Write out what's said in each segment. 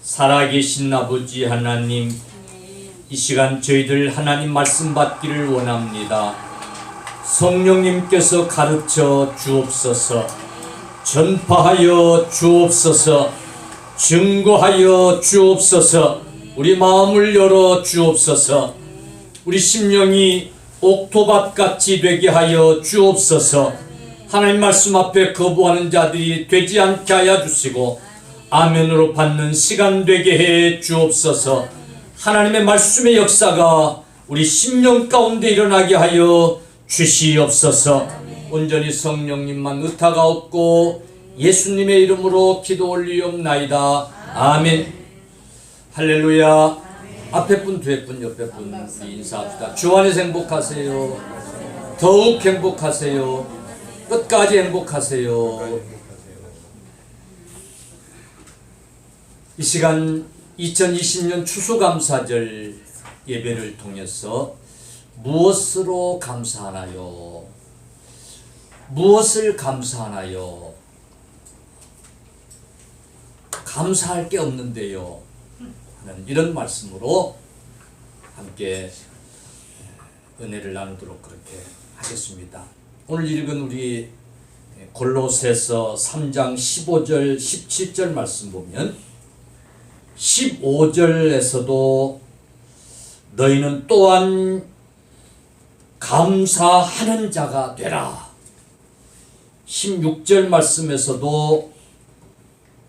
살아계신 아버지 하나님, 이 시간 저희들 하나님 말씀 받기를 원합니다. 성령님께서 가르쳐 주옵소서, 전파하여 주옵소서, 증거하여 주옵소서, 우리 마음을 열어 주옵소서, 우리 심령이 옥토밭같이 되게 하여 주옵소서. 하나님 말씀 앞에 거부하는 자들이 되지 않게 하여 주시고 아멘으로 받는 시간 되게 해 주옵소서. 하나님의 말씀의 역사가 우리 심령 가운데 일어나게 하여 주시옵소서. 온전히 성령님만 의탁하옵고 예수님의 이름으로 기도 올리옵나이다. 아멘. 할렐루야. 앞에 분, 뒤에 분, 옆에 분 우리 인사합시다. 주 안에서 행복하세요. 더욱 행복하세요. 끝까지 행복하세요. 이 시간 2020년 추수감사절 예배를 통해서 무엇으로 감사하나요? 무엇을 감사하나요? 감사할 게 없는데요 하는 이런 말씀으로 함께 은혜를 나누도록 그렇게 하겠습니다. 오늘 읽은 우리 골로새서 3장 15절 17절 말씀 보면 15절에서도 너희는 또한 감사하는 자가 되라. 16절 말씀에서도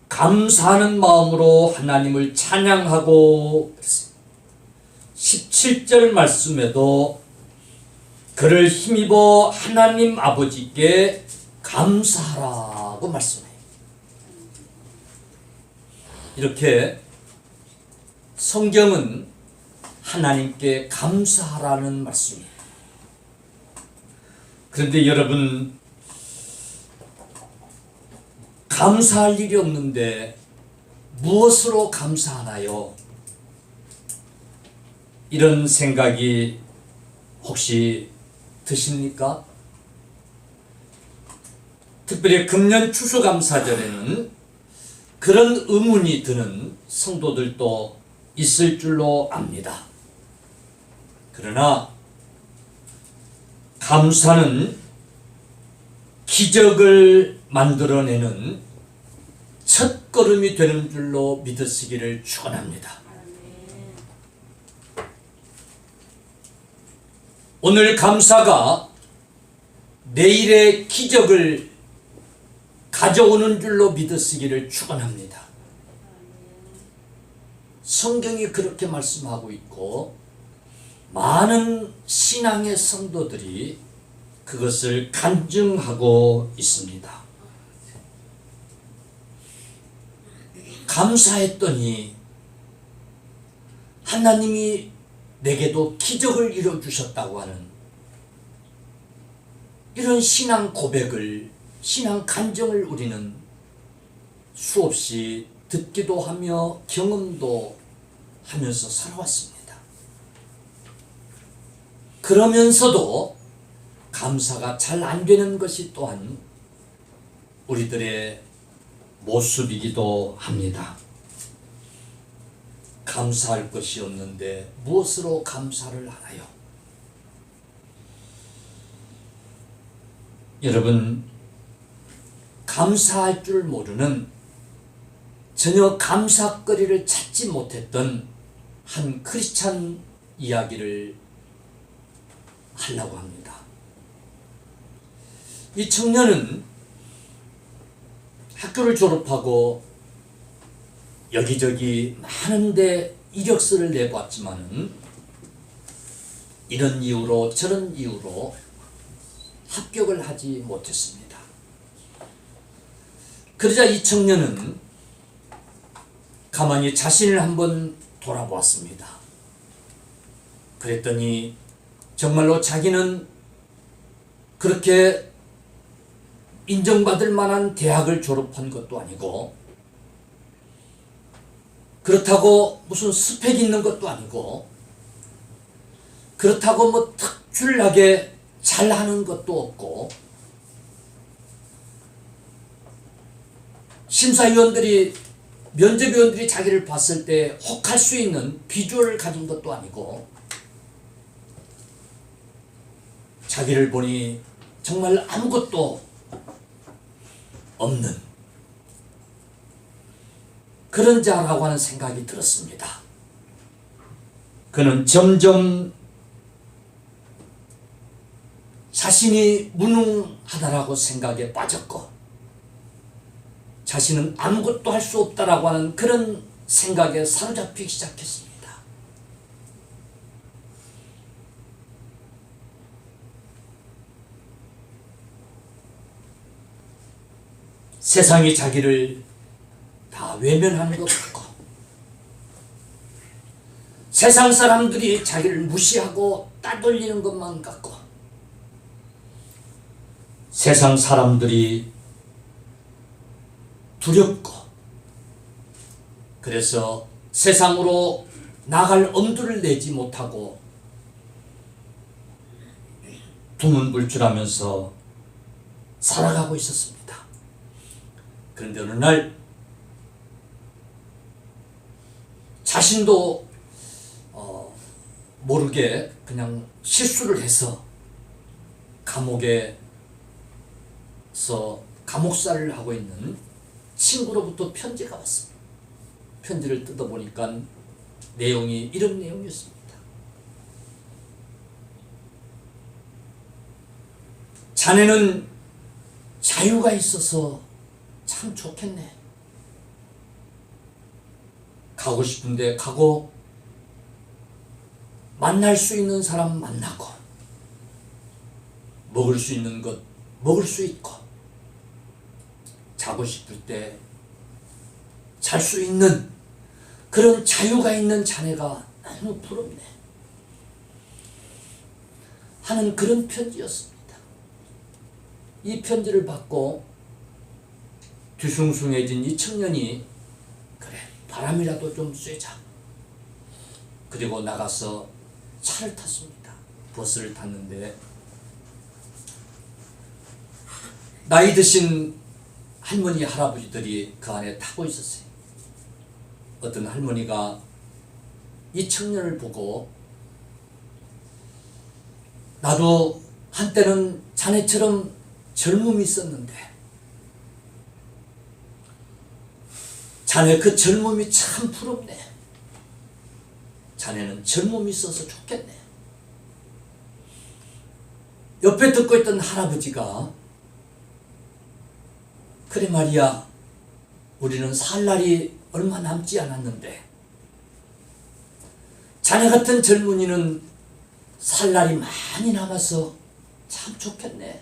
감사하는 마음으로 하나님을 찬양하고 17절 말씀에도 그를 힘입어 하나님 아버지께 감사하라고 말씀해요. 이렇게 성경은 하나님께 감사하라는 말씀이에요. 그런데 여러분, 감사할 일이 없는데 무엇으로 감사하나요? 이런 생각이 혹시 드십니까? 특별히 금년 추수감사절에는 그런 의문이 드는 성도들도 있을 줄로 압니다. 그러나 감사는 기적을 만들어내는 첫걸음이 되는 줄로 믿으시기를 축원합니다. 오늘 감사가 내일의 기적을 가져오는 줄로 믿으시기를 축원합니다. 성경이 그렇게 말씀하고 있고 많은 신앙의 성도들이 그것을 간증하고 있습니다. 감사했더니 하나님이 내게도 기적을 이뤄주셨다고 하는 이런 신앙 고백을, 신앙 간증을 우리는 수없이 듣기도 하며 경험도 하면서 살아왔습니다. 그러면서도 감사가 잘 안 되는 것이 또한 우리들의 모습이기도 합니다. 감사할 것이 없는데 무엇으로 감사를 하나요? 여러분, 감사할 줄 모르는, 전혀 감사거리를 찾지 못했던 한 크리스찬 이야기를 하려고 합니다. 이 청년은 학교를 졸업하고 여기저기 많은데 이력서를 내봤지만은 이런 이유로 저런 이유로 합격을 하지 못했습니다. 그러자 이 청년은 가만히 자신을 한번 돌아보았습니다. 그랬더니 정말로 자기는 그렇게 인정받을 만한 대학을 졸업한 것도 아니고, 그렇다고 무슨 스펙 있는 것도 아니고, 그렇다고 뭐 특출나게 잘하는 것도 없고, 심사위원들이 면접위원들이 자기를 봤을 때 혹할 수 있는 비주얼을 가진 것도 아니고 자기를 보니 정말 아무것도 없는 그런 자라고 하는 생각이 들었습니다. 그는 점점 자신이 무능하다라고 생각에 빠졌고 자신은 아무것도 할 수 없다라고 하는 그런 생각에 사로잡히기 시작했습니다. 세상이 자기를 다 외면하는 것 같고 세상 사람들이 자기를 무시하고 따돌리는 것만 같고 세상 사람들이 두렵고 그래서 세상으로 나갈 엄두를 내지 못하고 두문불출하면서 살아가고 있었습니다. 그런데 어느 날 자신도 모르게 그냥 실수를 해서 감옥에서 감옥살이를 하고 있는 친구로부터 편지가 왔습니다. 편지를 뜯어보니까 내용이 이런 내용이었습니다. 자네는 자유가 있어서 참 좋겠네. 가고 싶은데 가고 만날 수 있는 사람 만나고 먹을 수 있는 것 먹을 수 있고 자고 싶을 때 잘 수 있는 그런 자유가 있는 자네가 너무 부럽네 하는 그런 편지였습니다. 이 편지를 받고 뒤숭숭해진 이 청년이 그래 바람이라도 좀 쐬자 그리고 나가서 차를 탔습니다. 버스를 탔는데 나이 드신 할머니 할아버지들이 그 안에 타고 있었어요. 어떤 할머니가 이 청년을 보고 나도 한때는 자네처럼 젊음이 있었는데 자네 그 젊음이 참 부럽네. 자네는 젊음이 있어서 좋겠네. 옆에 듣고 있던 할아버지가 그래 말이야 우리는 살 날이 얼마 남지 않았는데 자네 같은 젊은이는 살 날이 많이 남아서 참 좋겠네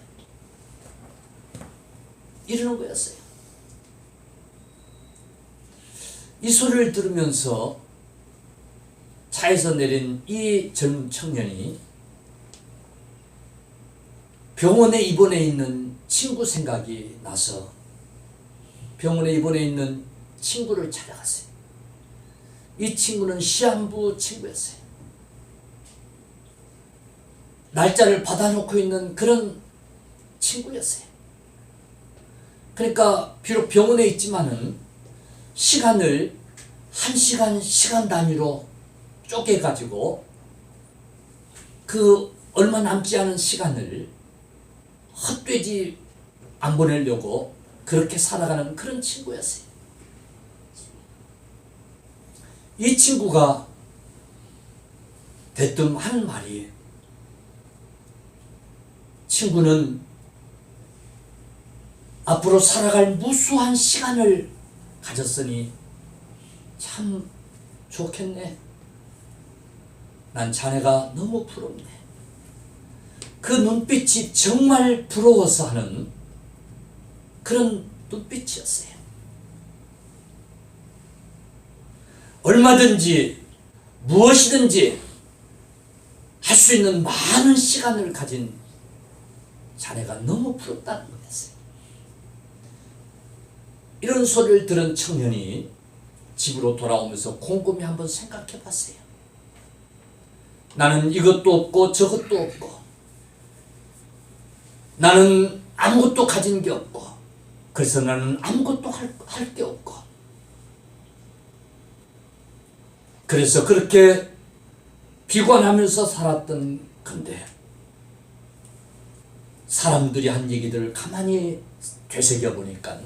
이러는 거였어요. 이 소리를 들으면서 차에서 내린 이 젊은 청년이 병원에 입원해 있는 친구 생각이 나서 병원에 입원해 있는 친구를 찾아갔어요. 이 친구는 시한부 친구였어요. 날짜를 받아놓고 있는 그런 친구였어요. 그러니까 비록 병원에 있지만은 시간을 1시간 시간 단위로 쪼개가지고 그 얼마 남지 않은 시간을 헛되지 안 보내려고 그렇게 살아가는 그런 친구였어요. 이 친구가 대뜸 하는 말이 친구는 앞으로 살아갈 무수한 시간을 가졌으니 참 좋겠네. 난 자네가 너무 부럽네. 그 눈빛이 정말 부러워서 하는 그런 눈빛이었어요. 얼마든지 무엇이든지 할 수 있는 많은 시간을 가진 자네가 너무 부럽다는 거였어요. 이런 소리를 들은 청년이 집으로 돌아오면서 곰곰이 한번 생각해 봤어요. 나는 이것도 없고 저것도 없고 나는 아무것도 가진 게 없고 그래서 나는 아무것도 할 게 없고 그래서 그렇게 비관하면서 살았던 건데 사람들이 한 얘기들을 가만히 되새겨 보니까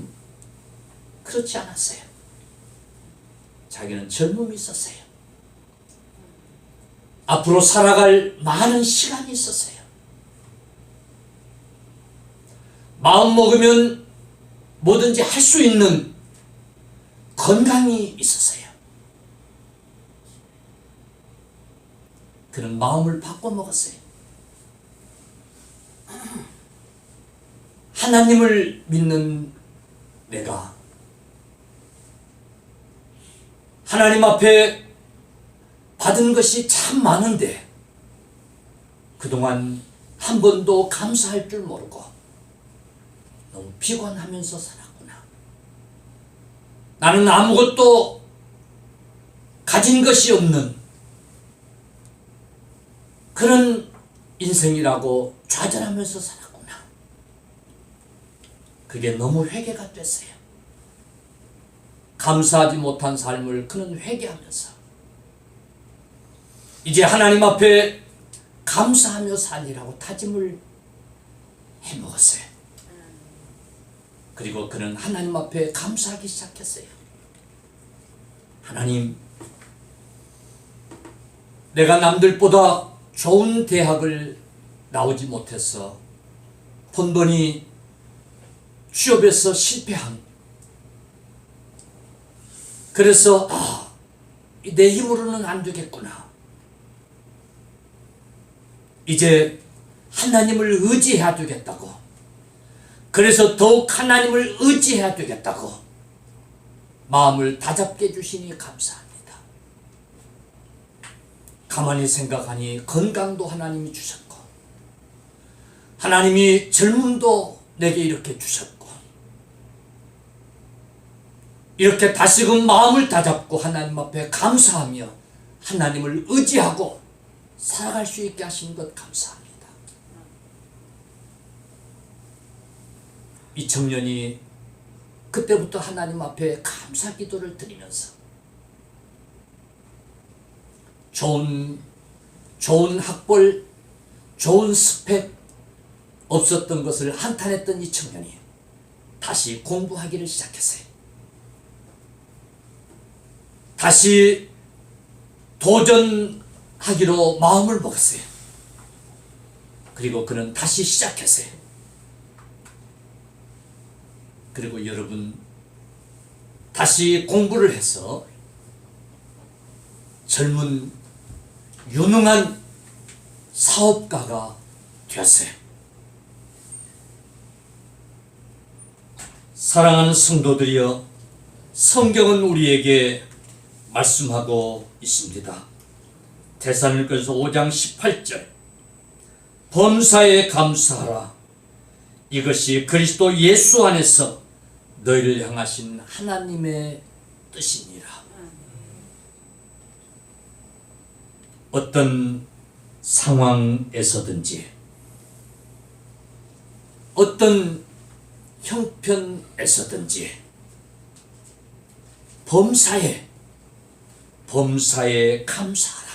그렇지 않았어요. 자기는 젊음이 있었어요. 앞으로 살아갈 많은 시간이 있었어요. 마음 먹으면 뭐든지 할 수 있는 건강이 있었어요. 그런 마음을 바꿔 먹었어요. 하나님을 믿는 내가 하나님 앞에 받은 것이 참 많은데 그동안 한 번도 감사할 줄 모르고 너무 비관하면서 살았구나. 나는 아무것도 가진 것이 없는 그런 인생이라고 좌절하면서 살았구나. 그게 너무 회개가 됐어요. 감사하지 못한 삶을 그는 회개하면서 이제 하나님 앞에 감사하며 살리라고 다짐을 해먹었어요. 그리고 그는 하나님 앞에 감사하기 시작했어요. 하나님, 내가 남들보다 좋은 대학을 나오지 못해서 번번이 취업에서 실패한, 그래서 내 힘으로는 안 되겠구나. 이제 하나님을 의지해야 되겠다고, 그래서 더욱 하나님을 의지해야 되겠다고 마음을 다잡게 해주시니 감사합니다. 가만히 생각하니 건강도 하나님이 주셨고 하나님이 젊음도 내게 이렇게 주셨고 이렇게 다시금 마음을 다잡고 하나님 앞에 감사하며 하나님을 의지하고 살아갈 수 있게 하신 것 감사합니다. 이 청년이 그때부터 하나님 앞에 감사 기도를 드리면서 좋은 학벌, 좋은 스펙 없었던 것을 한탄했던 이 청년이 다시 공부하기를 시작했어요. 다시 도전하기로 마음을 먹었어요. 그리고 그는 다시 시작했어요. 그리고 여러분, 다시 공부를 해서 젊은 유능한 사업가가 되었어요. 사랑하는 성도들이여, 성경은 우리에게 말씀하고 있습니다. 데살로니가서 5장 18절, 범사에 감사하라. 이것이 그리스도 예수 안에서 너희를 향하신 하나님의 뜻이니라. 어떤 상황에서든지 어떤 형편에서든지 범사에 감사하라.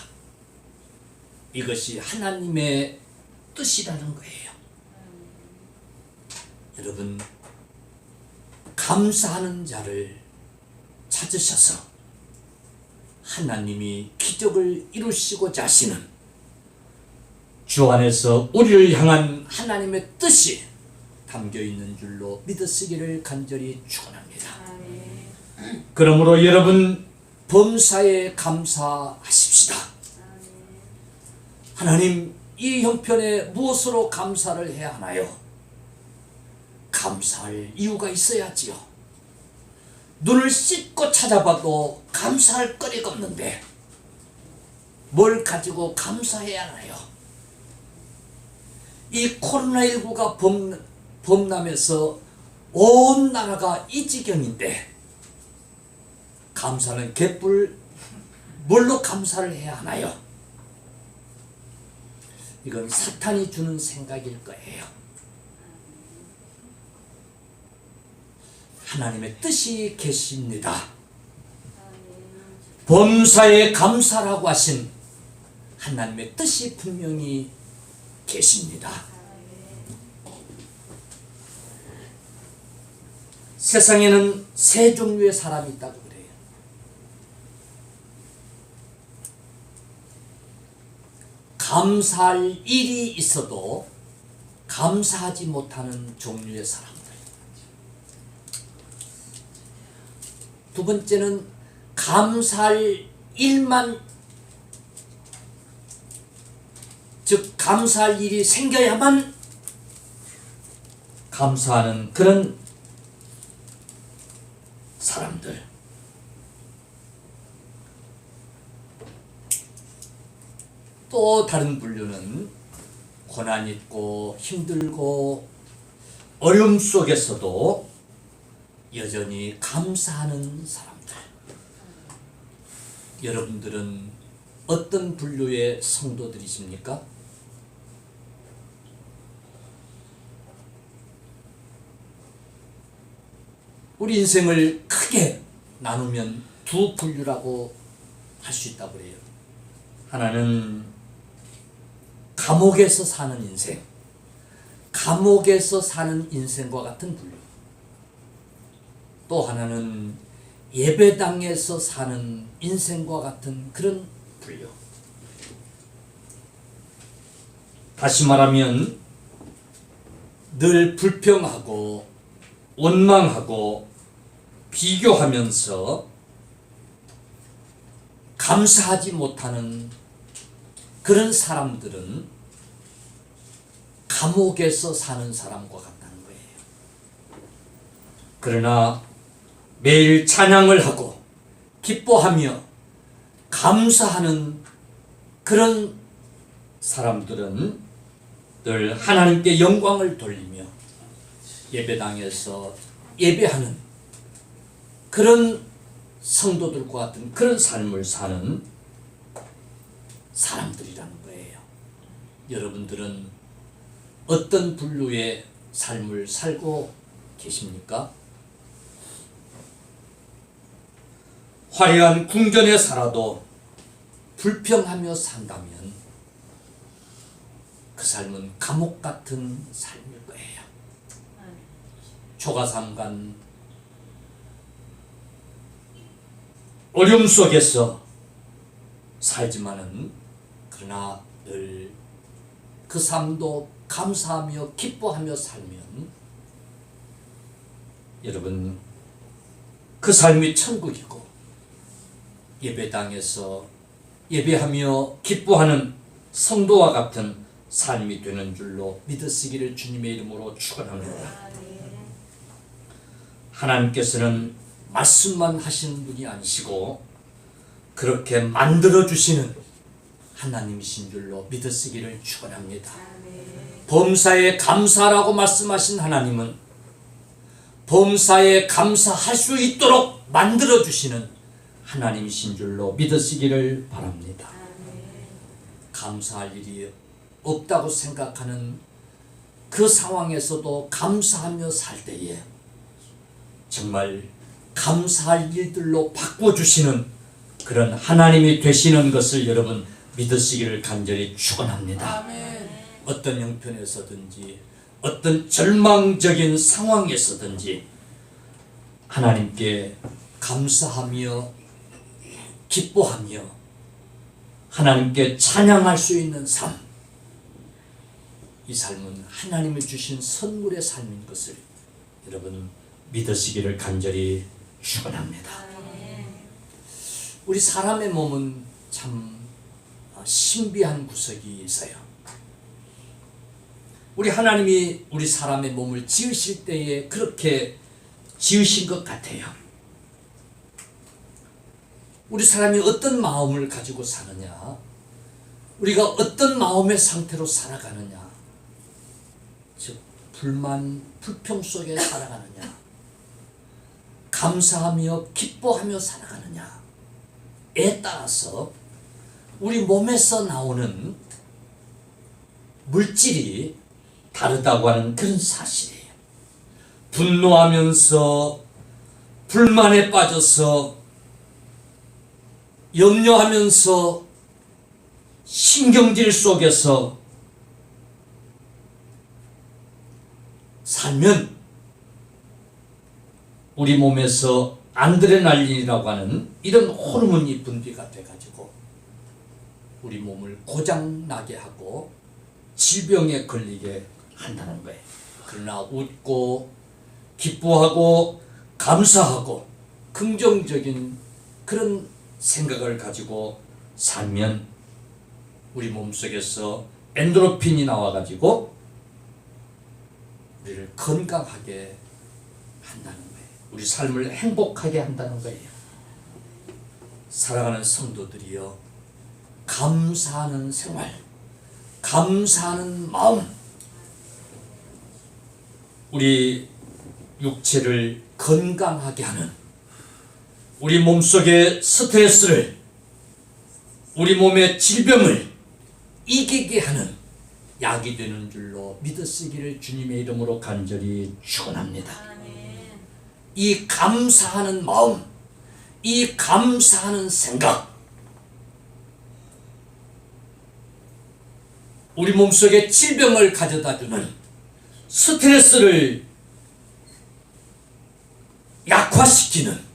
이것이 하나님의 뜻이라는 거예요. 여러분, 감사하는 자를 찾으셔서 하나님이 기적을 이루시고자 하시는 주 안에서 우리를 향한 하나님의 뜻이 담겨 있는 줄로 믿으시기를 간절히 축원합니다. 그러므로 여러분, 범사에 감사하십시다. 하나님, 이 형편에 무엇으로 감사를 해야 하나요? 감사할 이유가 있어야지요. 눈을 씻고 찾아봐도 감사할 거리가 없는데 뭘 가지고 감사해야 하나요? 이 코로나19가 범람해서 온 나라가 이 지경인데 감사는 개뿔 뭘로 감사를 해야 하나요? 이건 사탄이 주는 생각일 거예요. 하나님의 뜻이 계십니다. 범사에 감사라고 하신 하나님의 뜻이 분명히 계십니다. 세상에는 세 종류의 사람이 있다고 그래요. 감사할 일이 있어도 감사하지 못하는 종류의 사람들. 두 번째는 감사할 일만, 즉 감사할 일이 생겨야만 감사하는 그런 사람들. 또 다른 분류는 고난 있고 힘들고 어려움 속에서도 여전히 감사하는 사람들. 여러분들은 어떤 분류의 성도들이십니까? 우리 인생을 크게 나누면 두 분류라고 할 수 있다고 그래요. 하나는 감옥에서 사는 인생, 감옥에서 사는 인생과 같은 분류. 또 하나는 예배당에서 사는 인생과 같은 그런 분류. 다시 말하면 늘 불평하고 원망하고 비교하면서 감사하지 못하는 그런 사람들은 감옥에서 사는 사람과 같다는 거예요. 그러나 매일 찬양을 하고 기뻐하며 감사하는 그런 사람들은 늘 하나님께 영광을 돌리며 예배당에서 예배하는 그런 성도들과 같은 그런 삶을 사는 사람들이라는 거예요. 여러분들은 어떤 분류의 삶을 살고 계십니까? 화려한 궁전에 살아도 불평하며 산다면 그 삶은 감옥 같은 삶일 거예요. 초가삼간 어려움 속에서 살지만은 그러나 늘 그 삶도 감사하며 기뻐하며 살면 여러분 그 삶이 천국이고 예배당에서 예배하며 기뻐하는 성도와 같은 삶이 되는 줄로 믿으시기를 주님의 이름으로 축원합니다. 하나님께서는 말씀만 하시는 분이 아니시고 그렇게 만들어 주시는 하나님이신 줄로 믿으시기를 축원합니다. 범사에 감사라고 말씀하신 하나님은 범사에 감사할 수 있도록 만들어 주시는 하나님이신 줄로 믿으시기를 바랍니다. 감사할 일이 없다고 생각하는 그 상황에서도 감사하며 살 때에 정말 감사할 일들로 바꿔주시는 그런 하나님이 되시는 것을 여러분 믿으시기를 간절히 축원합니다. 어떤 형편에서든지 어떤 절망적인 상황에서든지 하나님께 감사하며 기뻐하며 하나님께 찬양할 수 있는 삶, 이 삶은 하나님이 주신 선물의 삶인 것을 여러분 믿으시기를 간절히 축원합니다. 우리 사람의 몸은 참 신비한 구석이 있어요. 우리 하나님이 우리 사람의 몸을 지으실 때에 그렇게 지으신 것 같아요. 우리 사람이 어떤 마음을 가지고 사느냐, 우리가 어떤 마음의 상태로 살아가느냐, 즉 불만, 불평 속에 살아가느냐, 감사하며 기뻐하며 살아가느냐에 따라서 우리 몸에서 나오는 물질이 다르다고 하는 그런 사실이에요. 분노하면서 불만에 빠져서 염려하면서 신경질 속에서 살면 우리 몸에서 안드레날린이라고 하는 이런 호르몬이 분비가 돼가지고 우리 몸을 고장나게 하고 질병에 걸리게 한다는 거예요. 그러나 웃고 기뻐하고 감사하고 긍정적인 그런 생각을 가지고 살면 우리 몸속에서 엔도르핀이 나와가지고 우리를 건강하게 한다는 거예요. 우리 삶을 행복하게 한다는 거예요. 사랑하는 성도들이여, 감사하는 생활, 감사하는 마음, 우리 육체를 건강하게 하는, 우리 몸속의 스트레스를, 우리 몸의 질병을 이기게 하는 약이 되는 줄로 믿으시기를 주님의 이름으로 간절히 축원합니다. 이 감사하는 마음, 이 감사하는 생각, 우리 몸속에 질병을 가져다주는 스트레스를 약화시키는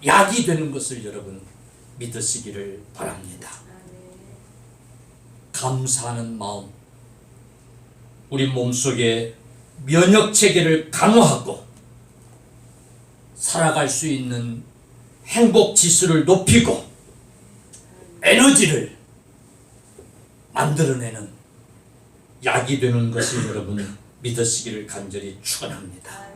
약이 되는 것을 여러분 믿으시기를 바랍니다. 감사하는 마음, 우리 몸속에 면역체계를 강화하고 살아갈 수 있는 행복지수를 높이고 에너지를 만들어내는 약이 되는 것을 여러분 믿으시기를 간절히 축원합니다.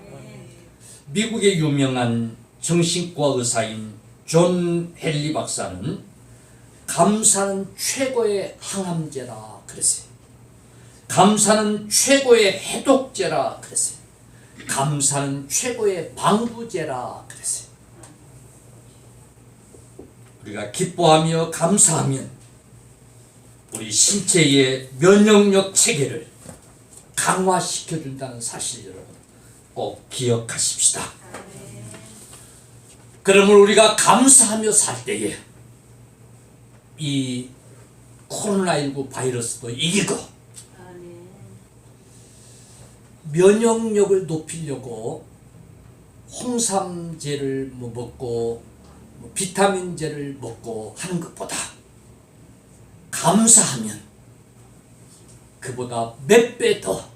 미국의 유명한 정신과 의사인 존 헨리 박사는 감사는 최고의 항암제라 그랬어요. 감사는 최고의 해독제라 그랬어요. 감사는 최고의 방부제라 그랬어요. 우리가 기뻐하며 감사하면 우리 신체의 면역력 체계를 강화시켜준다는 사실 여러분 꼭 기억하십시다. 그러면 우리가 감사하며 살 때에 이 코로나19 바이러스도 이기고 면역력을 높이려고 홍삼제를 먹고 비타민제를 먹고 하는 것보다 감사하면 그보다 몇 배 더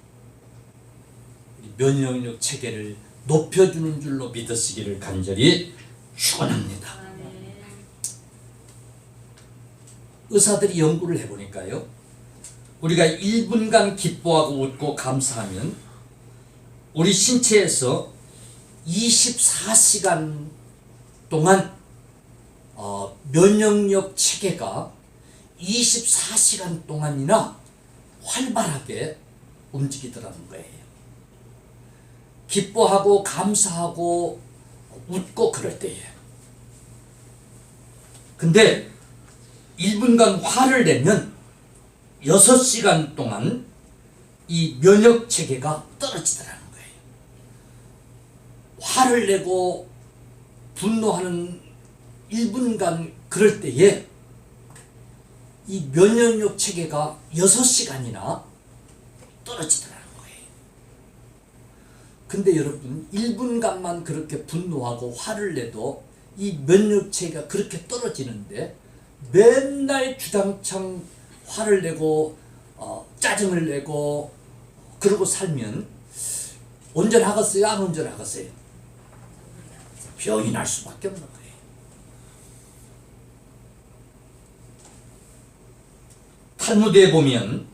면역력 체계를 높여주는 줄로 믿으시기를 간절히 축원합니다. 의사들이 연구를 해보니까요, 우리가 1분간 기뻐하고 웃고 감사하면 우리 신체에서 24시간 동안 면역력 체계가 24시간 동안이나 활발하게 움직이더라는 거예요. 기뻐하고 감사하고 웃고 그럴 때에. 근데 1분간 화를 내면 6시간 동안 이 면역 체계가 떨어지더라는 거예요. 화를 내고 분노하는 1분간 그럴 때에 이 면역력 체계가 6시간이나 떨어지더라는 거예요. 근데 여러분 1분간만 그렇게 분노하고 화를 내도 이 면역 체계가 그렇게 떨어지는데 맨날 주당창 화를 내고 짜증을 내고 그러고 살면 온전하겠어요? 안 온전하겠어요? 병이 날 수밖에 없는 거예요. 탈무드에 보면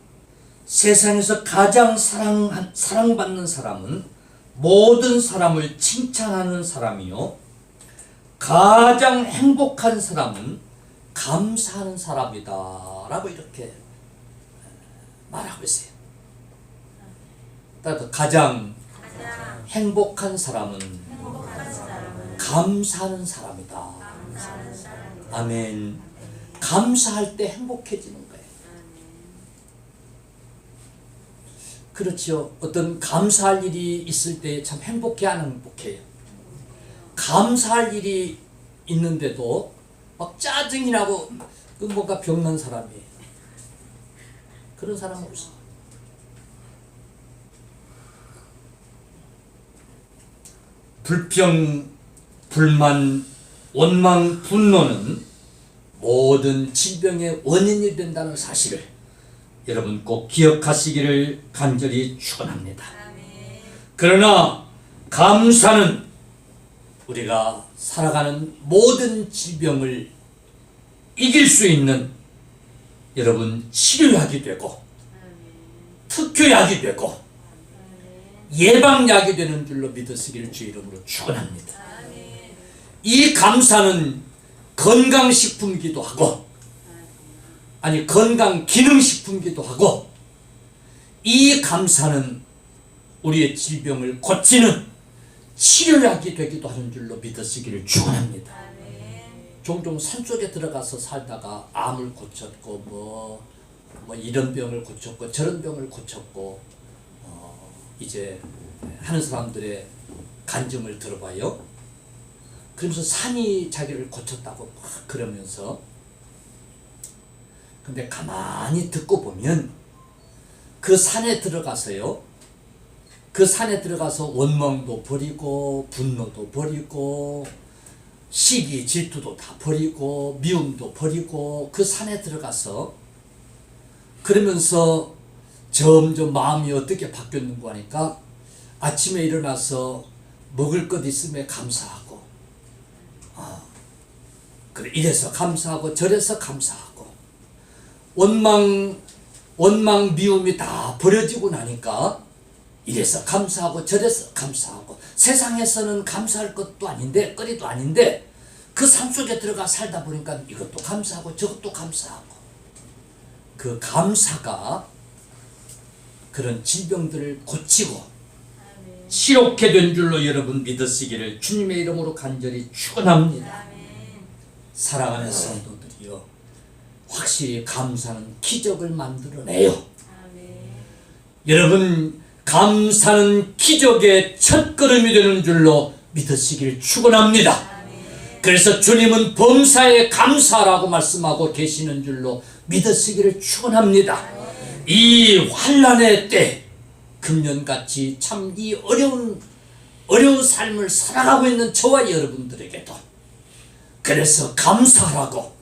세상에서 가장 사랑받는 사람은 모든 사람을 칭찬하는 사람이요, 가장 행복한 사람은 감사하는 사람이다 라고 이렇게 말하고 있어요. 따라서 가장 행복한 사람은 감사하는 사람이다. 아멘. 감사할 때 행복해지는 거예요. 그렇죠. 어떤 감사할 일이 있을 때 참 행복해 안 행복해요? 감사할 일이 있는데도 막 짜증이 나고 그 뭔가 병난 사람이 그런 사람 없어. 불평, 불만, 원망, 분노는 모든 질병의 원인이 된다는 사실을 여러분 꼭 기억하시기를 간절히 축원합니다. 그러나 감사는 우리가 살아가는 모든 질병을 이길 수 있는 여러분 치료약이 되고 특효약이 되고 예방약이 되는 줄로 믿으시기를 주 이름으로 축원합니다. 이 감사는 건강식품이기도 하고 아니 건강기능식품이기도 하고 이 감사는 우리의 질병을 고치는 치료약이 되기도 하는 줄로 믿으시기를 축원합니다. 종종 산속에 들어가서 살다가 암을 고쳤고 뭐 이런 병을 고쳤고 저런 병을 고쳤고 이제 하는 사람들의 간증을 들어봐요. 그러면서 산이 자기를 고쳤다고 막 그러면서 근데 가만히 듣고 보면 그 산에 들어가서요. 그 산에 들어가서 원망도 버리고 분노도 버리고 시기 질투도 다 버리고 미움도 버리고 그 산에 들어가서 그러면서 점점 마음이 어떻게 바뀌었는가 하니까 아침에 일어나서 먹을 것 있음에 감사하고 그래 이래서 감사하고 저래서 감사하고 원망 미움이 다 버려지고 나니까 이래서 감사하고 저래서 감사하고 세상에서는 감사할 것도 아닌데 거리도 아닌데 그 산속에 들어가 살다 보니까 이것도 감사하고 저것도 감사하고 그 감사가 그런 질병들을 고치고 치료케 된 줄로 여러분 믿으시기를 주님의 이름으로 간절히 축원합니다. 사랑하는 성도들이여 확실히 감사는 기적을 만들어내요. 여러분 감사는 기적의 첫걸음이 되는 줄로 믿으시길 축원합니다. 그래서 주님은 범사에 감사라고 말씀하고 계시는 줄로 믿으시기를 축원합니다. 이 환난의 때 금년같이 참 이 어려운 삶을 살아가고 있는 저와 여러분들에게도 그래서 감사하라고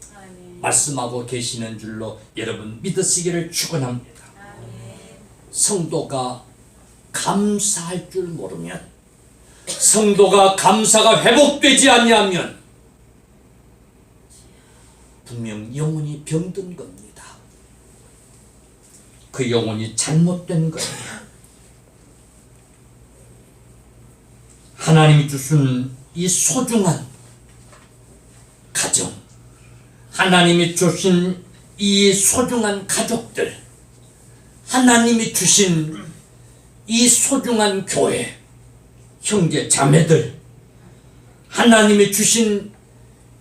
말씀하고 계시는 줄로 여러분 믿으시기를 축원합니다. 성도가 감사할 줄 모르면 성도가 감사가 회복되지 아니하면 분명 영혼이 병든 겁니다. 그 영혼이 잘못된 거예요. 하나님이 주신 이 소중한 가정, 하나님이 주신 이 소중한 가족들, 하나님이 주신 이 소중한 교회, 형제 자매들, 하나님이 주신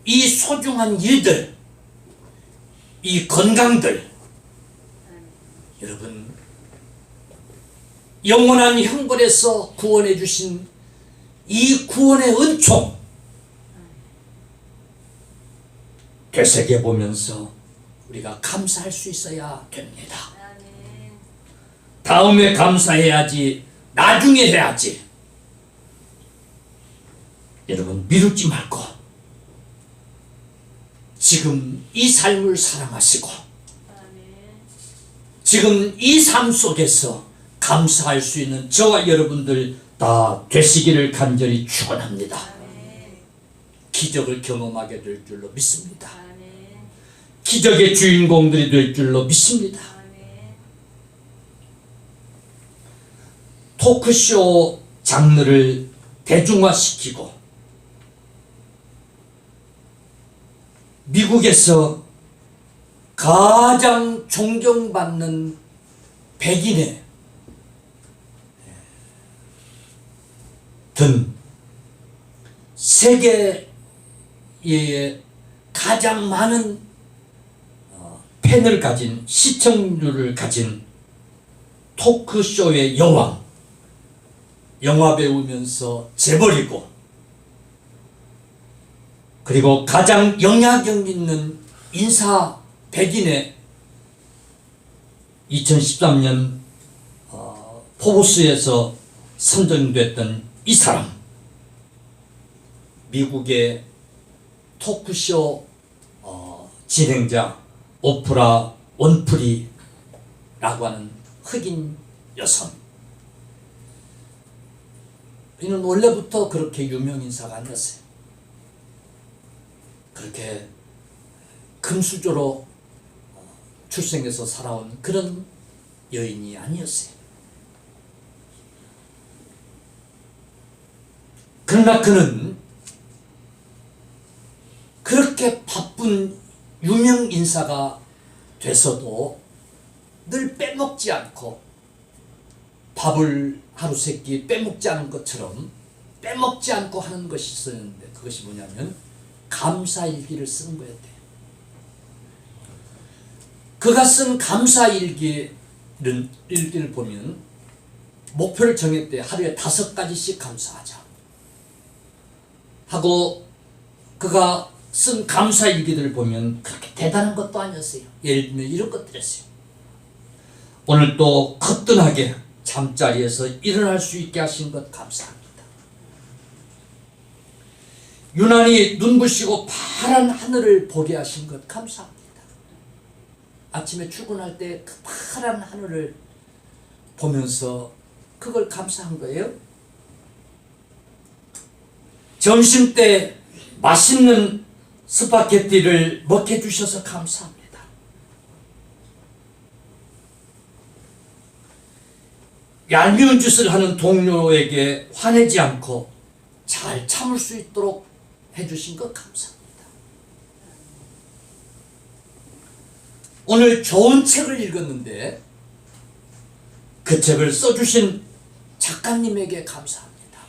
이 소중한 일들, 이 건강들, 여러분 영원한 형벌에서 구원해 주신 이 구원의 은총 되새겨 보면서 우리가 감사할 수 있어야 됩니다. 다음에 감사해야지, 나중에 해야지. 여러분 미루지 말고 지금 이 삶을 사랑하시고 지금 이 삶 속에서 감사할 수 있는 저와 여러분들 다 되시기를 간절히 축원합니다. 기적을 경험하게 될 줄로 믿습니다. 기적의 주인공들이 될 줄로 믿습니다. 토크쇼 장르를 대중화시키고 미국에서 가장 존경받는 백인의 등 세계에 가장 많은 팬을 가진 시청률을 가진 토크쇼의 여왕, 영화배우면서 재벌이고 그리고 가장 영향력 있는 인사 100인에 2013년 포브스에서 선정됐던 이 사람, 미국의 토크쇼 진행자 오프라 원프리라고 하는 흑인 여성. 이는 원래부터 그렇게 유명 인사가 아니었어요. 그렇게 금수저로 출생해서 살아온 그런 여인이 아니었어요. 그러나 그는 그렇게 바쁜 유명 인사가 돼서도 늘 빼먹지 않고, 밥을 하루 세 끼 빼먹지 않은 것처럼 빼먹지 않고 하는 것이 있었는데, 그것이 뭐냐면 감사일기를 쓰는 거였대요. 그가 쓴 감사일기를 보면 목표를 정했대. 하루에 5가지씩 감사하자 하고, 그가 쓴 감사일기들을 보면 그렇게 대단한 것도 아니었어요. 예를 들면 이런 것들이었어요. 오늘 또 거뜬하게 잠자리에서 일어날 수 있게 하신 것 감사합니다. 유난히 눈부시고 파란 하늘을 보게 하신 것 감사합니다. 아침에 출근할 때 그 파란 하늘을 보면서 그걸 감사한 거예요. 점심 때 맛있는 스파게티를 먹게 해주셔서 감사합니다. 얄미운 짓을 하는 동료에게 화내지 않고 잘 참을 수 있도록 해주신 것 감사합니다. 오늘 좋은 책을 읽었는데 그 책을 써주신 작가님에게 감사합니다.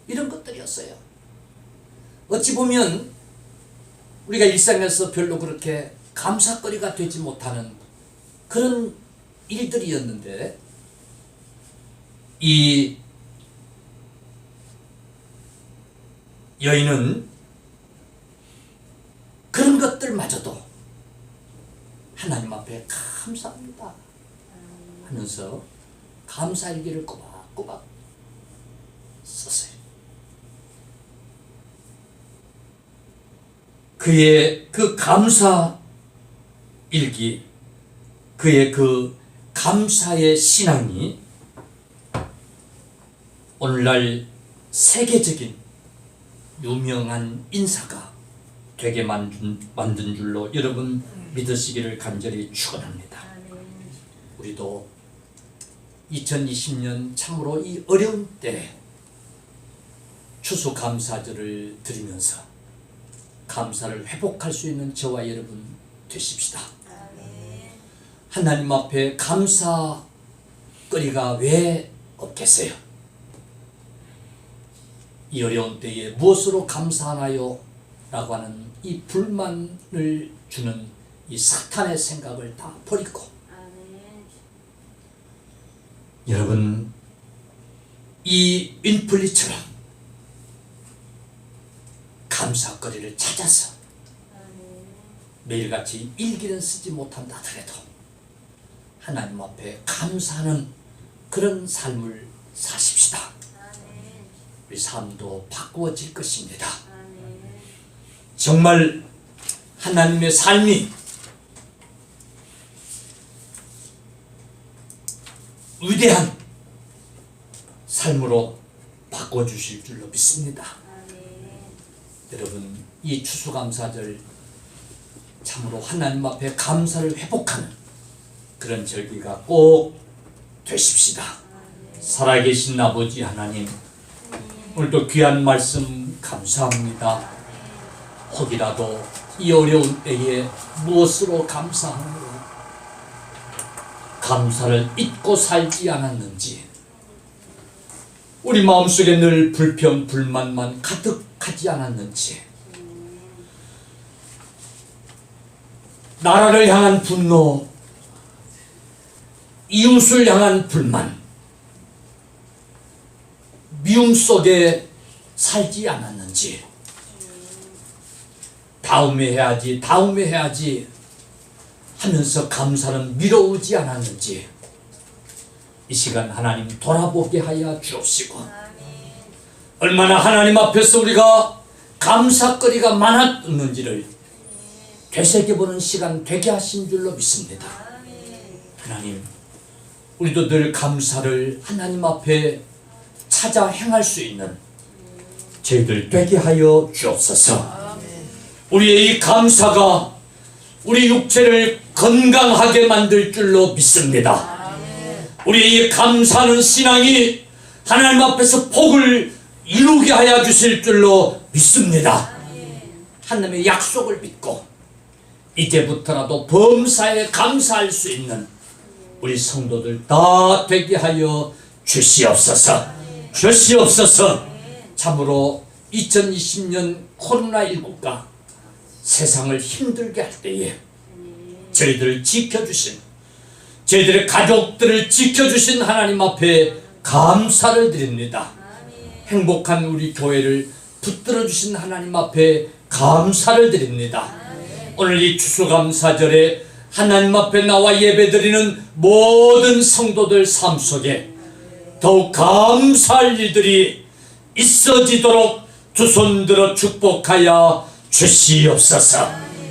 이런 것들이었어요. 어찌 보면 우리가 일상에서 별로 그렇게 감사거리가 되지 못하는 그런 일들이었는데, 이 여인은 그런 것들마저도 하나님 앞에 감사합니다 하면서 감사일기를 꼬박꼬박 썼어요. 그의 그 감사일기, 그의 그 감사의 신앙이 오늘날 세계적인 유명한 인사가 되게 만든 줄로 여러분 믿으시기를 간절히 축원합니다. 우리도 2020년 참으로 이 어려운 때에 추수감사절을 드리면서 감사를 회복할 수 있는 저와 여러분 되십시다. 하나님 앞에 감사거리가 왜 없겠어요? 이 어려운 때에 무엇으로 감사하나요? 라고 하는 이 불만을 주는 이 사탄의 생각을 다 버리고, 여러분 이 윈플리처럼 감사거리를 찾아서 매일같이 일기는 쓰지 못한다 하더라도 하나님 앞에 감사하는 그런 삶을 사십시다. 우리 삶도 바꾸어질 것입니다. 정말 하나님의 삶이 위대한 삶으로 바꿔주실 줄로 믿습니다. 여러분 이 추수감사절 참으로 하나님 앞에 감사를 회복하는 그런 절기가 꼭 되십시다. 살아계신 아버지 하나님, 오늘도 귀한 말씀 감사합니다. 혹이라도 이 어려운 때에 무엇으로 감사하는가, 감사를 잊고 살지 않았는지, 우리 마음속에 늘 불평 불만만 가득하지 않았는지, 나라를 향한 분노, 이웃을 향한 불만, 미움 속에 살지 않았는지, 다음에 해야지 하면서 감사는 미뤄오지 않았는지 이 시간 하나님 돌아보게 하여 주옵시고, 얼마나 하나님 앞에서 우리가 감사거리가 많았는지를 되새겨보는 시간 되게 하신 줄로 믿습니다. 하나님, 우리도 늘 감사를 하나님 앞에 찾아 행할 수 있는 저희들 되게 하여 주옵소서. 우리의 이 감사가 우리 육체를 건강하게 만들 줄로 믿습니다. 우리의 이 감사하는 신앙이 하나님 앞에서 복을 이루게 하여 주실 줄로 믿습니다. 하나님의 약속을 믿고 이제부터라도 범사에 감사할 수 있는 우리 성도들 다 되게 하여 주시옵소서. 주시옵소서. 참으로 2020년 코로나19가 세상을 힘들게 할 때에 저희들을 지켜주신, 저희들의 가족들을 지켜주신 하나님 앞에 감사를 드립니다. 행복한 우리 교회를 붙들어 주신 하나님 앞에 감사를 드립니다. 오늘 이 추수감사절에 하나님 앞에 나와 예배드리는 모든 성도들 삶 속에 더욱 감사할 일들이 있어지도록 두 손 들어 축복하여 주시옵소서.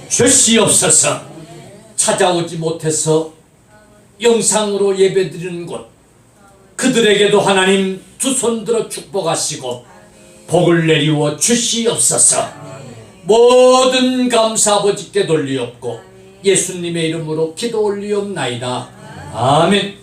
주시옵소서. 찾아오지 못해서 영상으로 예배드리는 곳, 그들에게도 하나님 두 손 들어 축복하시고 복을 내리워 주시옵소서. 모든 감사 아버지께 돌리옵고 예수님의 이름으로 기도 올리옵나이다. 아멘.